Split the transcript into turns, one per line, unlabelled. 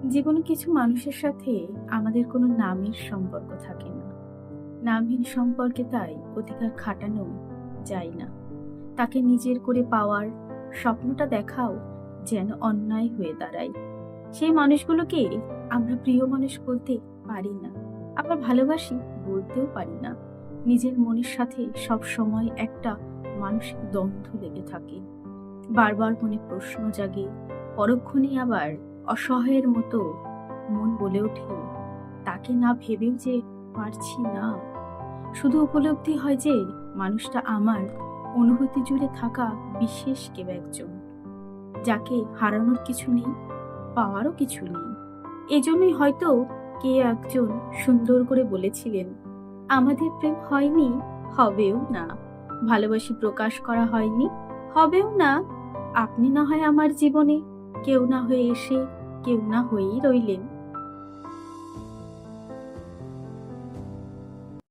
জীবনে কিছু মানুষের সাথে আমাদের কোনো নামের সম্পর্ক থাকে না। নামহীন সম্পর্কে তাই অধিকার খাটানো যায় না। তাকে নিজের করে পাওয়ার স্বপ্নটা দেখাও যেন অন্যায় হয়ে দাঁড়ায়। সেই মানুষগুলোকে আমরা প্রিয় মানুষ বলতে পারি না, আবার ভালোবাসি বলতেও পারি না। নিজের মনের সাথে সব সময় একটা মানসিক দ্বন্দ্ব লেগে থাকে। বারবার মনে প্রশ্ন জাগে, পরক্ষণে আবার অসহায়ের মতো মন বলে ওঠে, তাকে না ভেবেও যে পারছি না। শুধু উপলব্ধি হয় যে মানুষটা আমার অনুভূতি জুড়ে থাকা বিশেষ কেউ একজন, যাকে হারানোর কিছু নেই, পাওয়ারও কিছু নেই। এজন্যই হয়তো কে একজন সুন্দর করে বলেছিলেন, আমাদের প্রেম হয়নি, হবেও না। ভালোবাসি প্রকাশ করা হয়নি, হবেও না। আপনি না হয় আমার জীবনে কেউ না হয়ে এসে কেউ না হয়েই রইলেন।